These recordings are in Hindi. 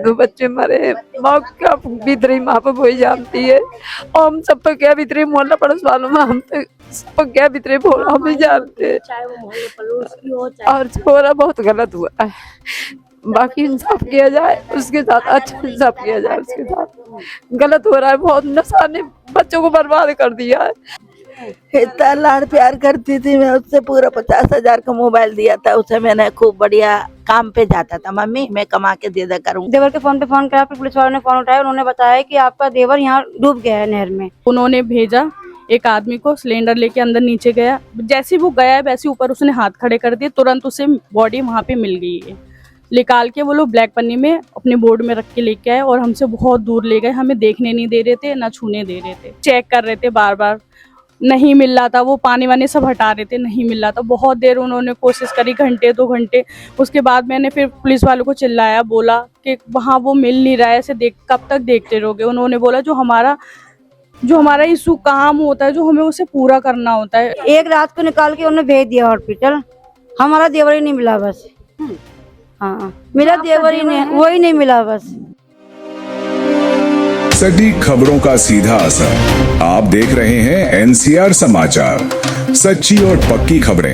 दो बच्चे मरे। माँ क्या बीत रही, माँ पर वही जानती है। और हम सब पर क्या बीत रही, मोहल्ला पड़ोस वालों में हम पे सब पर क्या बीत रही हम ही जानते हैं। चाहे वो मोहल्ले पड़ोस की हो, और छोरा बहुत गलत हुआ है। बाकी इंसाफ किया जाए उसके साथ, अच्छा इंसाफ किया जाए उसके साथ। गलत हो रहा है बहुत, नशा ने बच्चों को बर्बाद कर दिया है। इतना लाड प्यार करती थी मैं उससे, पूरा 50,000 का मोबाइल दिया था उसे मैंने, खूब बढ़िया काम पे जाता था, मम्मी मैं कमा के दे करूँ। देवर के फोन पे फोन करा, फिर पुलिस वालों ने फोन उठाया, उन्होंने बताया कि आपका देवर यहाँ डूब गया है नहर में। उन्होंने भेजा एक आदमी को, सिलेंडर लेके अंदर नीचे गया, जैसे वो गया वैसे ऊपर उसने हाथ खड़े कर दिए, तुरंत उसे बॉडी वहाँ पे मिल गई है। निकाल के वो लोग ब्लैक पन्नी में अपने बोर्ड में रख के लेके आए और हमसे बहुत दूर ले गए, हमें देखने नहीं दे रहे थे, ना छूने दे रहे थे, चेक कर रहे थे बार बार, नहीं मिल रहा था, वो पानी वानी सब हटा रहे थे, नहीं मिल रहा था। बहुत देर उन्होंने कोशिश करी, घंटे 2 घंटे। उसके बाद मैंने फिर पुलिस वालों को चिल्लाया, बोला कि वहाँ वो मिल नहीं रहा है, ऐसे देख कब तक देखते रहोगे। उन्होंने बोला जो हमारा इशू काम होता है, जो हमें उसे पूरा करना होता है। एक रात को निकाल के उन्होंने भेज दिया हॉस्पिटल, हमारा देवर ही नहीं मिला बस। हाँ, मेरा देवर ही नहीं, वही नहीं मिला बस। सटीक खबरों का सीधा असर। आप देख रहे हैं एनसीआर समाचार, सच्ची और पक्की खबरें।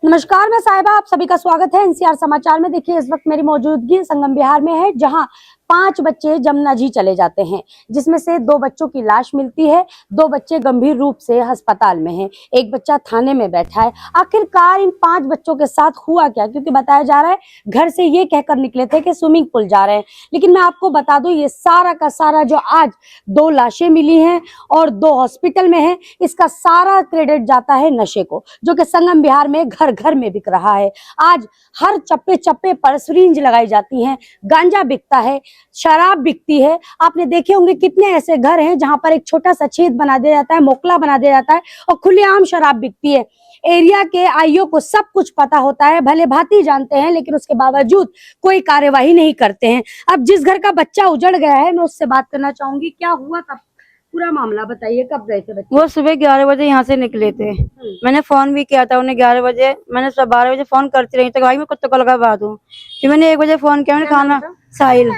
नमस्कार, मैं साहिबा, आप सभी का स्वागत है एनसीआर समाचार में। देखिए, इस वक्त मेरी मौजूदगी संगम बिहार में है, जहां 5 बच्चे जमुना जी चले जाते हैं, जिसमें से 2 बच्चों की लाश मिलती है। 2 बच्चे गंभीर रूप से अस्पताल में हैं, एक बच्चा थाने में बैठा है। आखिरकार इन 5 बच्चों के साथ हुआ क्या? क्योंकि बताया जा रहा है घर से ये कहकर निकले थे कि स्विमिंग पूल जा रहे हैं, लेकिन मैं आपको बता दूं ये सारा का सारा जो आज 2 लाशें मिली हैं और 2 हॉस्पिटल में हैं, इसका सारा क्रेडिट जाता है नशे को, जो कि संगम बिहार में घर घर में बिक रहा है। आज हर चप्पे चप्पे पर सिरिंज लगाई जाती हैं, गांजा बिकता है, शराब बिकती है। आपने देखे होंगे कितने ऐसे घर हैं जहां पर एक छोटा सा छेद बना दिया जाता है, मोकला बना दिया जाता है और खुलेआम शराब बिकती है। एरिया के आईओ को सब कुछ पता होता है, भले भांति जानते हैं, लेकिन उसके बावजूद कोई कार्यवाही नहीं करते हैं। अब जिस घर का बच्चा उजड़ गया है, मैं उससे बात करना चाहूंगी। क्या हुआ तब, पूरा मामला बताइए, कब गए थे बच्चे? वो सुबह 11 बजे यहाँ से निकले थे। मैंने फोन भी किया था उन्हें 11 बजे, मैंने 12 बजे फोन करती रही, तो भाई मैं कुत्ते को लगा बा दूं। फिर मैंने 1 बजे फोन किया, मैंने खाना साहिल,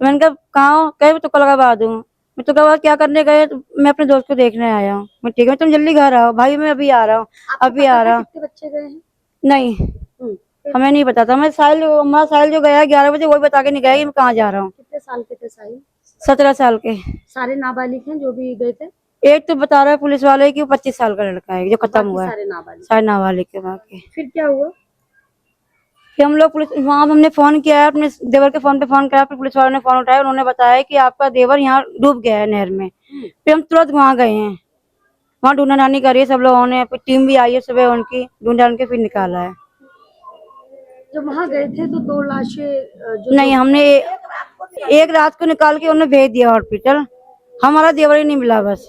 मैंने कहा कहाँ, कहे तो लगा बा दूं। मैं तो कहा क्या करने गए? तो मैं अपने दोस्त को देखने आया हूँ। मैं ठीक है, तुम जल्दी घर आओ। भाई मैं अभी आ रहा हूँ, अभी आ रहा हूँ। कितने बच्चे गए हैं? नहीं, हमें नहीं पता था। मैं हमारा साहिल जो गया 11 बजे, वही बता के नहीं गया कि मैं कहाँ जा रहा हूँ। कितने साल के थे साहिल? 17 साल के। सारे नाबालिग हैं जो भी गए थे? एक तो बता रहा है पुलिस वाले कि वो 25 साल का लड़का है जो खत्म हुआ है। सारे नाबालिग? सारे नाबालिग के बाकी। फिर क्या हुआ? फिर हम लोग पुलिस वहाँ हमने फोन किया है, अपने देवर के फोन पे फोन करा, फिर पुलिस वालों ने फोन उठाया, उन्होंने बताया कि आपका देवर यहाँ डूब गया है नहर में। फिर हम तुरंत वहाँ गए हैं, वहाँ ढूंढा ढानी करी है सब लोगों ने, फिर टीम भी आई है सुबह, उनकी ढूंढ ढांड के फिर निकाला है। जब वहाँ गए थे तो 2 लाशें जो नहीं, हमने एक रात को निकाल के उन्हें भेज दिया हॉस्पिटल, हमारा देवर ही नहीं मिला बस।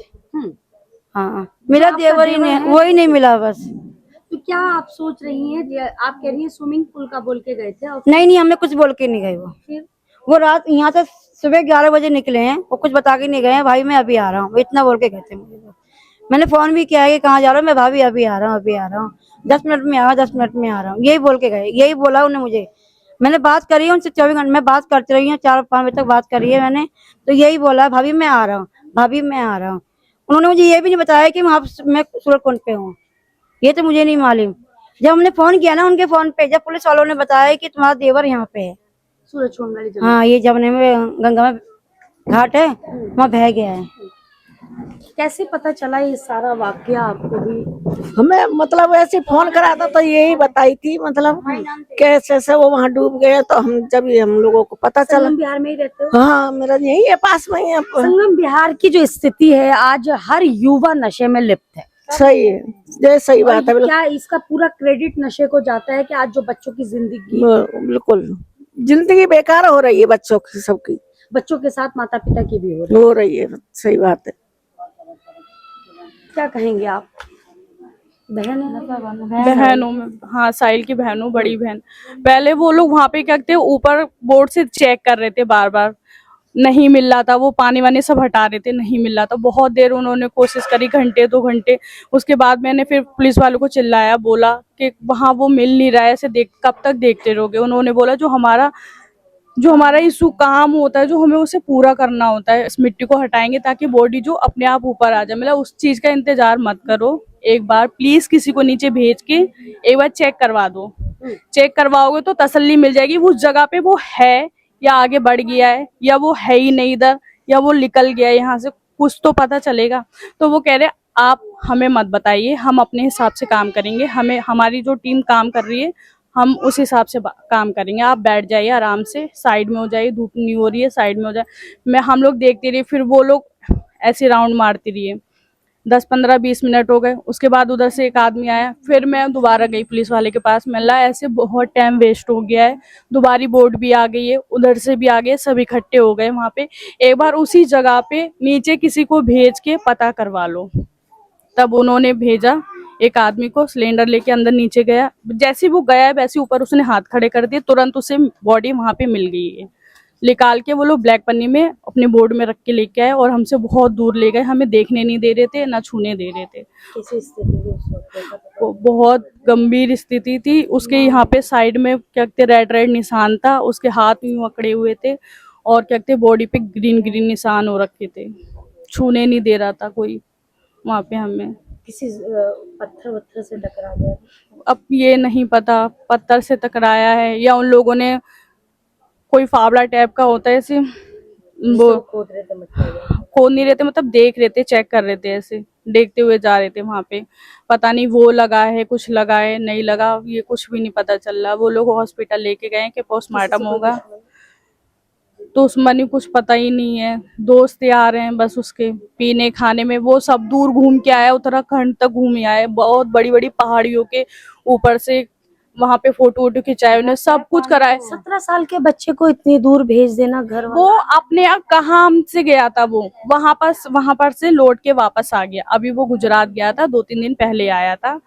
हाँ, मेरा देवर ही नहीं, वही नहीं मिला बस। तो क्या आप सोच रही हैं? आप कह रही हैं स्विमिंग पूल का बोल के गए थे और नहीं, हमने कुछ बोल के नहीं गए। फिर वो रात यहाँ से सुबह 11 बजे निकले हैं, वो कुछ बता के नहीं गए हैं, भाई मैं अभी आ रहा हूँ, इतना बोल के गए थे मुझे। मैंने फोन भी किया है कि कहाँ जा रहा हूँ मैं, भाभी अभी आ रहा हूँ, अभी आ रहा हूँ, 10 मिनट में आ रहा हूँ, 10 मिनट में आ रहा हूँ, यही बोल के गए, यही बोला उन्हें मुझे। मैंने बात करी है उनसे 24 घंटे में बात करती रही हूँ, 4-5 बजे तक बात करी है मैंने, तो यही बोला भाभी मैं आ रहा हूँ, भाभी मैं आ रहा हूँ। उन्होंने मुझे ये भी नहीं बताया कि मैं सूरजकुंड पे हूँ, ये तो मुझे नहीं मालूम। जब हमने फोन किया ना उनके फोन पे, जब पुलिस वालों ने बताया कि तुम्हारा देवर यहाँ पे है, सूरजकुंड वाली जगह। हाँ ये जमुने में गंगा में घाट है, वहाँ बह गया है। कैसे पता चला ये सारा वाकया आपको भी? हमें मतलब ऐसे फोन करा था तो यही बताई थी, मतलब कैसे से वो वहाँ डूब गए, तो हम लोगों को पता चला। संगम बिहार में ही रहते हो? हाँ, मेरा यही है, पास में ही है। संगम बिहार की जो स्थिति है आज, हर युवा नशे में लिप्त है। सही है, ये सही बात है। क्या इसका पूरा क्रेडिट नशे को जाता है कि आज जो बच्चों की जिंदगी, बिल्कुल जिंदगी बेकार हो रही है बच्चों की, सबकी, बच्चों के साथ माता पिता की भी हो रही है। सही बात है। क्या कहेंगे आप? बहनों में, हाँ साहिल की बहनों, बड़ी बहन, पहले वो लोग वहाँ पे क्या कहते हैं ऊपर बोर्ड से चेक कर रहे थे, बार बार नहीं मिल रहा था, वो पानी वानी सब हटा रहे थे, नहीं मिल रहा था। बहुत देर उन्होंने कोशिश करी, घंटे 2 घंटे। उसके बाद मैंने फिर पुलिस वालों को चिल्लाया, बोला कि वहाँ वो मिल नहीं रहा है, ऐसे देख कब तक देखते रहोगे। उन्होंने बोला जो जो हमारा इशू काम होता है, जो हमें उसे पूरा करना होता है, इस मिट्टी को हटाएंगे ताकि बॉडी जो अपने आप ऊपर आ जाए। मतलब उस चीज का इंतजार मत करो, एक बार प्लीज किसी को नीचे भेज के एक बार चेक करवा दो। चेक करवाओगे तो तसल्ली मिल जाएगी उस जगह पे वो है या आगे बढ़ गया है, या वो है ही नहीं इधर, या वो निकल गया है यहाँ से, कुछ तो पता चलेगा। तो वो कह रहे आप हमें मत बताइए, हम अपने हिसाब से काम करेंगे, हमें हमारी जो टीम काम कर रही है हम उस हिसाब से काम करेंगे, आप बैठ जाइए आराम से, साइड में हो जाइए, धूप नहीं हो रही है, साइड में हो जाए। हम लोग देखते रहिए, फिर वो लोग ऐसे राउंड मारती रहिए। 10-15-20 मिनट हो गए, उसके बाद उधर से एक आदमी आया, फिर मैं दोबारा गई पुलिस वाले के पास। मैं ला ऐसे बहुत टाइम वेस्ट हो गया है, दोबारी बोर्ड भी आ गई है, उधर से भी आ गए, सब इकट्ठे हो गए वहां पे। एक बार उसी जगह पे नीचे किसी को भेज के पता करवा लो। तब उन्होंने भेजा एक आदमी को, सिलेंडर लेके अंदर नीचे गया, जैसे वो गया वैसे ऊपर उसने हाथ खड़े कर दिए, तुरंत उसे बॉडी वहां पे मिल गई है। निकाल के वो लोग ब्लैक पन्नी में अपने बोर्ड में रख के लेके आए और हमसे बहुत दूर ले गए, हमें देखने नहीं दे रहे थे, ना छूने दे रहे थे। वो बहुत गंभीर स्थिति थी उसके, यहाँ पे साइड में क्या कहते रेड रेड निशान था, उसके हाथ यूं अकड़े हुए थे, और क्या कहते बॉडी पे ग्रीन ग्रीन निशान हो रखे थे, छूने नहीं दे रहा था कोई वहाँ पे हमें। किसी पत्थर वत्थर से टकरा गया? अब ये नहीं पता पत्थर से टकराया है या उन लोगों ने कोई फावड़ा टाइप का होता है ऐसे वो खोद रहे थे मतलब? खोद नहीं रहे थे, मतलब देख रहे थे, चेक कर रहे थे, ऐसे देखते हुए जा रहे थे वहां पे। पता नहीं वो लगा है, कुछ लगा है, नहीं लगा, ये कुछ भी नहीं पता चल रहा। वो लोग हॉस्पिटल लेके गए कि पोस्टमार्टम होगा, तो उसमें नहीं कुछ पता ही नहीं है। दोस्त आ रहे हैं बस उसके पीने खाने में, वो सब दूर घूम के आया, उत्तराखंड तक घूम आए, बहुत बड़ी बड़ी पहाड़ियों के ऊपर से वहां पे फोटो वोटो खिंचाए, उन्हें सब कुछ कराए। 17 साल के बच्चे को इतनी दूर भेज देना घर वो अपने कहाँ से गया था, वो वहां पर से लौट के वापस आ गया। अभी वो गुजरात गया था, 2-3 दिन पहले आया था,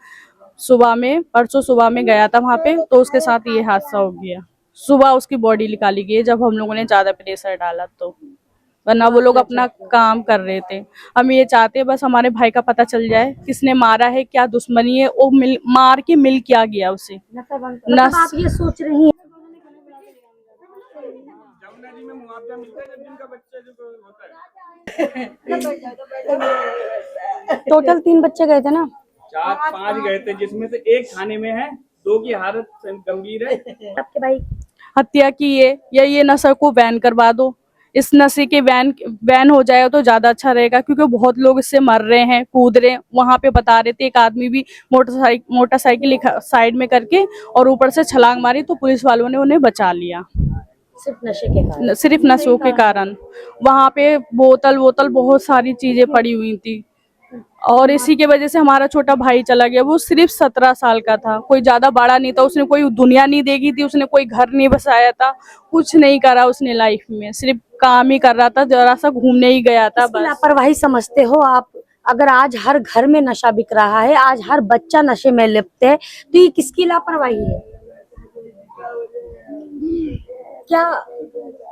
सुबह में, परसों सुबह में गया था वहां पे, तो उसके साथ ये हादसा हो गया। सुबह उसकी बॉडी निकाली गई जब हम लोगों ने ज्यादा प्रेशर डाला, तो वरना वो लोग अपना काम कर रहे थे। हम ये चाहते बस हमारे भाई का पता चल जाए, किसने मारा है, क्या दुश्मनी है, वो मार के मिल क्या गया उसे। मतलब आप ये सोच रही हैं टोटल 3 बच्चे गए थे ना? 4-5 गए थे, जिसमें से एक थाने में है, 2 की हालत गंभीर है। आपके भाई हत्या की है, या ये नशा को बैन करवा दो, इस नशे के बैन हो जाए तो ज्यादा अच्छा रहेगा, क्योंकि बहुत लोग इससे मर रहे हैं, कूद रहे हैं। वहां पे बता रहे थे एक आदमी भी मोटरसाइकिल साइड में करके और ऊपर से छलांग मारी, तो पुलिस वालों ने उन्हें बचा लिया, सिर्फ नशे के कारण? सिर्फ नशों के कारण। वहां पे बोतल बहुत सारी चीजें पड़ी हुई थी, और इसी के वजह से हमारा छोटा भाई चला गया। वो सिर्फ 17 साल का था, कोई ज्यादा बड़ा नहीं था, उसने कोई दुनिया नहीं देखी थी, उसने कोई घर नहीं बसाया था, कुछ नहीं करा उसने लाइफ में, सिर्फ काम ही कर रहा था, जरा सा घूमने ही गया था बस। लापरवाही समझते हो आप? अगर आज हर घर में नशा बिक रहा है, आज हर बच्चा नशे में लिप्त है, तो ये किसकी लापरवाही है? क्या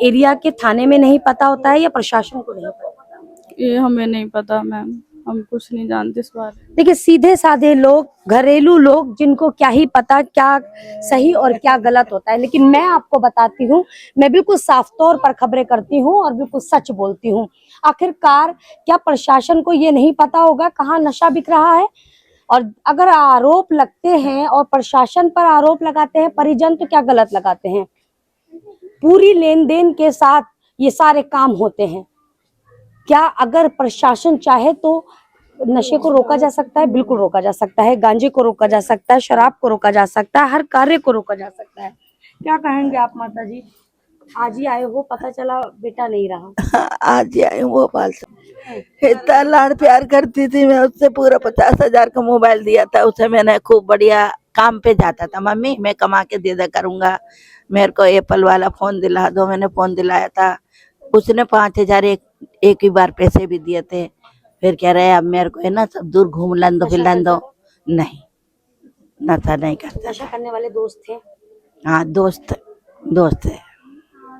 एरिया के थाने में नहीं पता होता है या प्रशासन को नहीं पता? ये हमें नहीं पता मैम, हम कुछ नहीं जानते इस बारे में। देखिए, सीधे साधे लोग, घरेलू लोग, जिनको क्या ही पता क्या सही और क्या गलत होता है। लेकिन मैं आपको बताती हूँ, मैं बिल्कुल साफ तौर पर खबरें करती हूँ और बिल्कुल सच बोलती हूँ। आखिरकार क्या प्रशासन को ये नहीं पता होगा कहाँ नशा बिक रहा है? और अगर आरोप लगते हैं और प्रशासन पर आरोप लगाते हैं परिजन, तो क्या गलत लगाते हैं? पूरी लेन देन के साथ ये सारे काम होते हैं। क्या अगर प्रशासन चाहे तो नशे को रोका जा सकता है? बिल्कुल रोका जा सकता है। गांजे को रोका जा सकता है, शराब को रोका जा सकता है, हर कार्य को रोका जा सकता है। क्या कहेंगे आप माता जी? आज ही आए हो, पता चला बेटा नहीं रहा। आज ही आई हूँ भोपाल से। इतना लाड़ प्यार करती थी मैं उससे, पूरा 50,000 का मोबाइल दिया था उसे मैंने, खूब बढ़िया काम पे जाता था। मम्मी मैं कमा के दे दे करूंगा, मेरे को एप्पल वाला फोन दिला दो, मैंने फोन दिलाया था। उसने 5,000 एक ही बार पैसे भी दिए थे। फिर कह रहे अब मेरे को है ना सब दूर घूम लन दो, फिर लन दो। नहीं, नशा नहीं करता। नशा करने वाले दोस्त थे? हाँ, दोस्त है।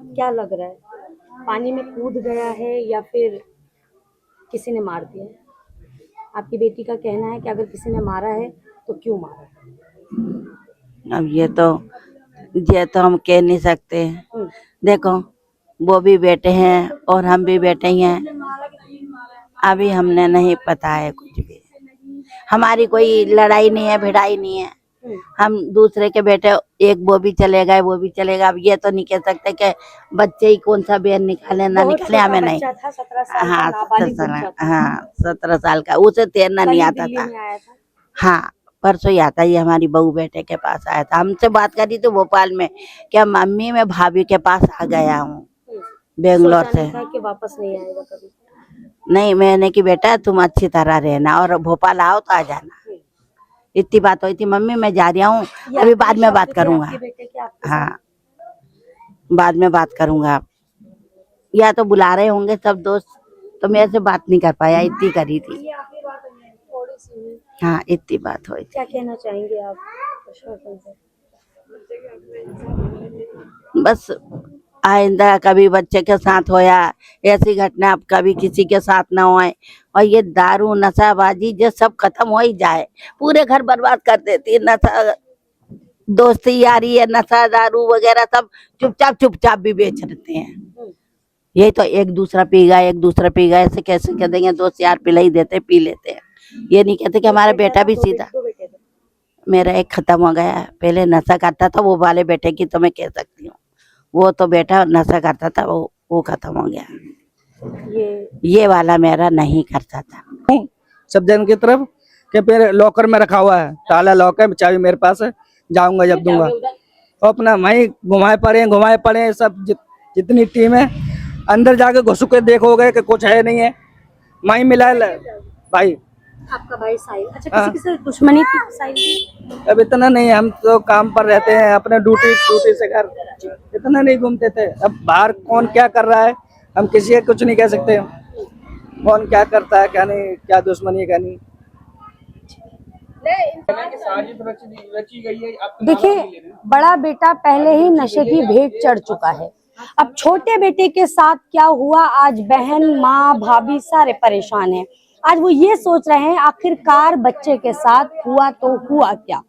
क्या लग रहा है, पानी में कूद गया है या फिर किसी ने मार दिया? आपकी बेटी का कहना है कि अगर किसी ने मारा है तो क्यों मारा? अब ये तो ये तो हम कह नहीं सकते। देखो वो भी बेटे हैं और हम भी बेटे ही हैं, अभी हमने नहीं पता है कुछ भी। हमारी कोई लड़ाई नहीं है, भिड़ाई नहीं है। हम दूसरे के बेटे, एक वो भी चले गए, वो भी चलेगा। अब ये तो नहीं कह सकते कि बच्चे ही कौन सा बेर निकाले ना बहुत निकाले, छोटा हमें नहीं। बच्चा था, 17 साल का हाँ नाबालिग 17 बच्चा था। हाँ 17 साल का, उसे तैरना नहीं कल ही आता दिल्ली था। में आया था। हाँ परसों ही आता, ये हमारी बहू बेटे के पास आया था। हमसे बात करी थी भोपाल में कि मम्मी मैं भाभी के पास आ गया हूँ बेंगलोर सोचा से। नहीं था कि वापस नहीं आएगा कभी। नहीं, मैंने कि बेटा तुम अच्छी तरह रहना और भोपाल आओ तो आ जाना। इतनी बात हुई थी, मम्मी मैं जा रहा हूँ, अभी बाद में बात करूंगा। आपके बेटे के आपके हाँ बाद में बात करूंगा। या तो बुला रहे होंगे सब दोस्त, तो मेरे से बात नहीं कर पाया, इतनी करी थी। हाँ इतनी बात हुई थी। क्या कहना चाहेंगे आप प्रशासन से? बस आइंदा कभी बच्चे के साथ होया ऐसी घटना अब कभी किसी के साथ ना होए, और ये दारू नशाबाजी जो सब खत्म हो ही जाए। पूरे घर बर्बाद कर देती है नशा, दोस्ती यारी है, नशा दारू वगैरह सब चुपचाप भी बेच देते हैं। यही तो एक दूसरा पी गया ऐसे कैसे कह देंगे, दोस्त यार पिला ही देते, पी लेते हैं। ये नहीं कहते कि हमारा बेटा भी सीधा। दो बेटे थे। मेरा एक खत्म हो गया, पहले नशा करता था, वो वाले बेटे की तो मैं कह सकती हूँ। वो तो बेटा नशा करता था, वो खत्म हो गया। ये वाला मेरा नहीं करता था। सब जन की तरफ कि फिर लॉकर में रखा हुआ है, ताला लॉक है, चाबी मेरे पास है, जाऊंगा जब दूंगा। और अपना वहीं घुमाए पड़े सब जितनी टीम है, अंदर जाके घुस के देखोगे कि कुछ है नहीं है। वहीं मिला है भाई। आपका भाई साहिल, अच्छा किसी से दुश्मनी थी साहिल की? अब इतना नहीं, हम तो काम पर रहते हैं, अपने ड्यूटी से घर, इतना नहीं घूमते थे। अब बाहर कौन क्या कर रहा है हम किसी को कुछ नहीं कह सकते, कौन क्या करता है क्या नहीं, क्या दुश्मनी है क्या नहीं। साजिश रची गई है। आप तो देखिए बड़ा बेटा पहले ही नशे की भेंट चढ़ चुका है, अब छोटे बेटे के साथ क्या हुआ, आज बहन माँ भाभी सारे परेशान हैं। आज वो ये सोच रहे हैं आखिरकार बच्चे के साथ हुआ तो हुआ क्या।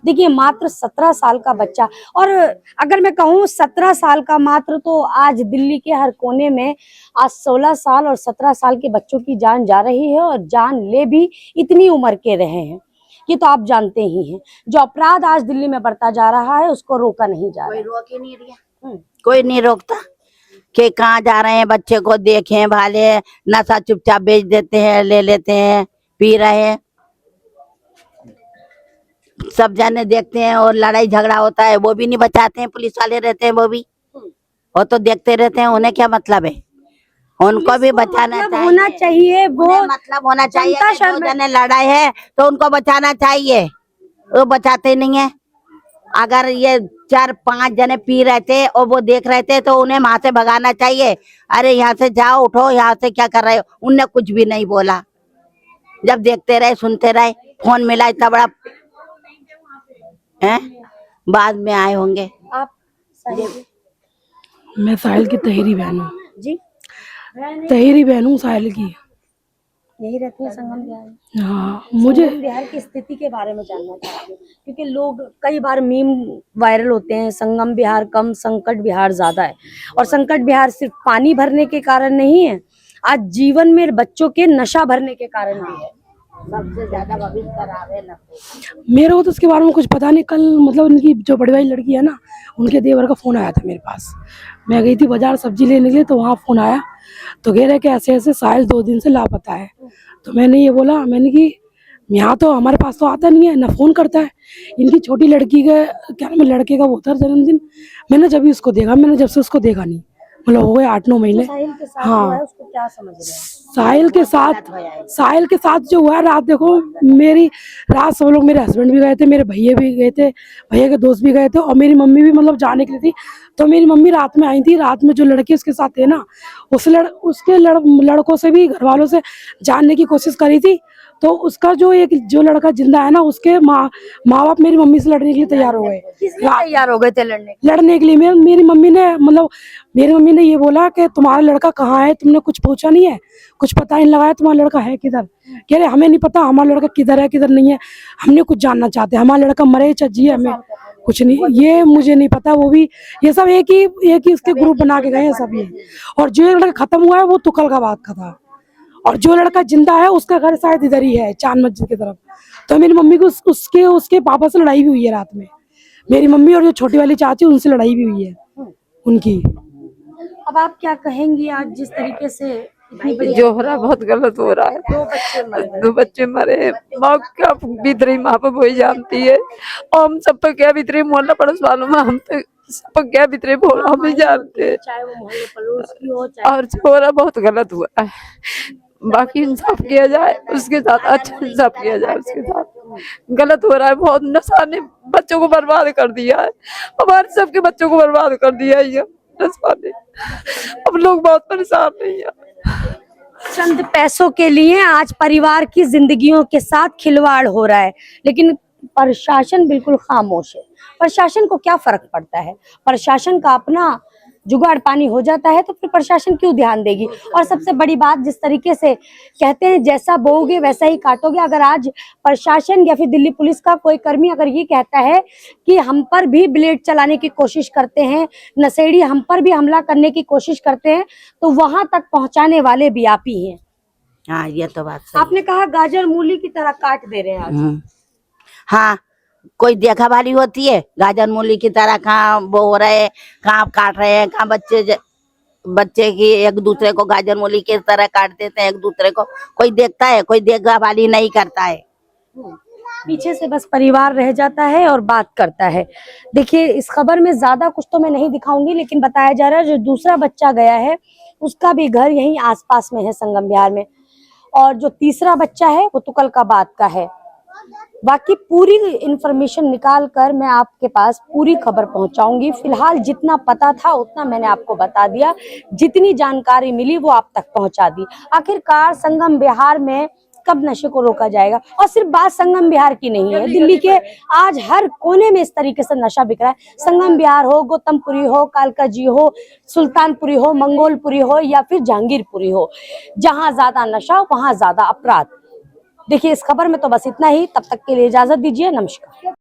देखिए मात्र 17 साल का बच्चा, और अगर मैं कहूँ 17 साल का मात्र, तो आज दिल्ली के हर कोने में आज 16 साल और 17 साल के बच्चों की जान जा रही है, और जान ले भी इतनी उम्र के रहे हैं। ये तो आप जानते ही हैं। जो अपराध आज दिल्ली में बढ़ता जा रहा है उसको रोका नहीं जा रहा। कोई रोक ही नहीं रहा, कोई नहीं रोकता कि कहाँ जा रहे हैं, बच्चे को देखें भाले, नशा चुपचाप बेच देते हैं, ले लेते हैं, पी रहे हैं, सब जाने देखते हैं। और लड़ाई झगड़ा होता है वो भी नहीं बचाते हैं, पुलिस वाले रहते हैं वो तो देखते रहते हैं। उन्हें क्या मतलब है, उनको भी बचाना मतलब होना चाहिए, वो मतलब होना चाहिए जनता कि दो शर्मा- जने लड़ाई है तो उनको बचाना चाहिए, वो बचाते नहीं है। अगर ये 4-5 जने पी रहे थे और वो देख रहे थे तो उन्हें वहां से भगाना चाहिए। अरे यहाँ से जाओ, उठो, यहाँ से क्या कर रहे हो। उनने कुछ भी नहीं बोला, जब देखते रहे सुनते रहे। फोन मिला इतना बड़ा है, बाद में आए होंगे। आप साहिल मैं साहिल की तहेरी बहन हूँ जी, तहेरी बहन हूँ साहिल की। यही रहती है संगम बिहार में। हाँ मुझे संगम बिहार की स्थिति के बारे में जानना चाहती हूँ, क्योंकि लोग कई बार मीम वायरल होते हैं, संगम बिहार कम संकट बिहार ज्यादा है। और संकट बिहार सिर्फ पानी भरने के कारण नहीं है, आज जीवन में बच्चों के नशा भरने के कारण भी है। सबसे ज्यादा भविष्य खराब है ना। मेरे को तो उसके बारे में कुछ पता नहीं। कल मतलब उनकी जो बड़ी भाई लड़की है ना, उनके देवर का फ़ोन आया था मेरे पास। मैं गई थी बाजार सब्जी लेने के लिए, तो वहाँ फ़ोन आया तो कह रहे कि ऐसे ऐसे साहिल 2 दिन से लापता है। तो मैंने ये बोला, मैंने कि यहाँ तो हमारे पास तो आता नहीं है ना, फ़ोन करता है। इनकी छोटी लड़की का क्या नाम है, लड़के का वो था जन्मदिन। मैंने जब भी उसको देखा, मैंने जब से उसको देखा नहीं, मतलब हो गए 8-9 महीने। साहिल के साथ हाँ। हुआ है, उसको क्या समझ रहे हैं? साहिल के साथ जो हुआ है, रात देखो मेरी रात सब लोग, मेरे हस्बैंड भी गए थे, मेरे भैया भी गए थे, भैया के दोस्त भी गए थे, और मेरी मम्मी भी मतलब जाने के लिए थी। तो मेरी मम्मी रात में आई थी। रात में जो लड़के उसके साथ थे ना, उसके लड़कों से भी, घर वालों से जानने की कोशिश करी थी। तो उसका जो लड़का जिंदा है ना, उसके माँ बाप मेरी मम्मी से लड़ने के लिए तैयार हो गए। तैयार हो गए थे लड़ने के लिए मेरी मम्मी ने ये बोला कि तुम्हारा लड़का कहाँ है, तुमने कुछ पूछा नहीं है, कुछ पता नहीं लगाया, तुम्हारा लड़का है किधर। कह रहे हमें नहीं पता हमारा लड़का किधर है किधर नहीं है, हमने कुछ जानना चाहते हैं, हमारा लड़का मरे चाहे जिए, हमें कुछ नहीं, ये मुझे नहीं पता। वो भी ये सब एक ही उसके ग्रुप बना के गए हैं सब ये। और जो लड़का खत्म हुआ है वो तुगलकाबाद का था, और जो लड़का जिंदा है उसका घर शायद इधर ही है, चांद मस्जिद की तरफ। तो मेरी मम्मी को उसके पापा से लड़ाई भी हुई है रात में। मेरी मम्मी और जो छोटी वाली चाची उनसे लड़ाई भी हुई है उनकी। अब आप क्या कहेंगी आज जिस तरीके से इतनी बड़ी जो हो रहा है बहुत गलत हो रहा है। 2 बच्चे मरे, माँ क्या बीत रही माँ पर वही जानती है। और हम सब पर क्या बीत रही मोहल्ला पड़ोस वालों में, हम तो सब पर क्या बीत रही हम ही जानते हैं। चाहे वो मोहल्ले पड़ोस की हो, चाहे और जो हो रहा बहुत गलत हुआ है। बाकी इंसाफ किया जाए उसके साथ, अच्छा इंसाफ किया जाए उसके साथ। गलत हो रहा है बहुत। नशा ने बच्चों को बर्बाद कर दिया है, हमारे सबके बच्चों को बर्बाद कर दिया है ये नशा ने। अब लोग बहुत परेशान नहीं है। चंद पैसों के लिए आज परिवार की जिंदगियों के साथ खिलवाड़ हो रहा है, लेकिन प्रशासन बिल्कुल खामोश है। प्रशासन को क्या फर्क पड़ता है? प्रशासन का अपना जुगाड़ पानी हो जाता है तो फिर प्रशासन क्यों ध्यान देगी? और सबसे बड़ी बात, जिस तरीके से कहते हैं जैसा बोओगे वैसा ही काटोगे। अगर आज प्रशासन या फिर दिल्ली पुलिस का कोई कर्मी अगर ये कहता है कि हम पर भी ब्लेड चलाने की कोशिश करते हैं, नशेड़ी हम पर भी हमला करने की कोशिश करते हैं, तो वहां तक पहुंचाने वाले भी आप ही हैं। हाँ, ये तो बात सही। आपने कहा गाजर मूली की तरह काट दे रहे हैं आज। हाँ, कोई देखा भाली होती है गाजर मूली की तरह, कहाँ वो हो रहे हैं, कहाँ काट रहे हैं, कहाँ बच्चे की एक दूसरे को गाजर मूली की तरह काट देते हैं एक दूसरे को। कोई देखता है? कोई देखा भाली नहीं करता है। पीछे से बस परिवार रह जाता है और बात करता है। देखिए, इस खबर में ज्यादा कुछ तो मैं नहीं दिखाऊंगी, लेकिन बताया जा रहा है जो दूसरा बच्चा गया है उसका भी घर यहीं आसपास में है, संगम बिहार में। और जो तीसरा बच्चा है वो तुगलकाबाद का है। बाकी पूरी इंफॉर्मेशन निकाल कर मैं आपके पास पूरी खबर पहुंचाऊंगी। फिलहाल जितना पता था उतना मैंने आपको बता दिया, जितनी जानकारी मिली वो आप तक पहुंचा दी। आखिरकार संगम बिहार में कब नशे को रोका जाएगा? और सिर्फ बात संगम बिहार की नहीं है, दिल्ली के आज हर कोने में इस तरीके से नशा बिक रहा है। संगम बिहार हो, गौतमपुरी हो, कालकाजी हो, सुल्तानपुरी हो, मंगोलपुरी हो या फिर जहांगीरपुरी हो, जहां ज्यादा नशा वहां ज्यादा अपराध। देखिए, इस खबर में तो बस इतना ही। तब तक के लिए इजाजत दीजिए। नमस्कार।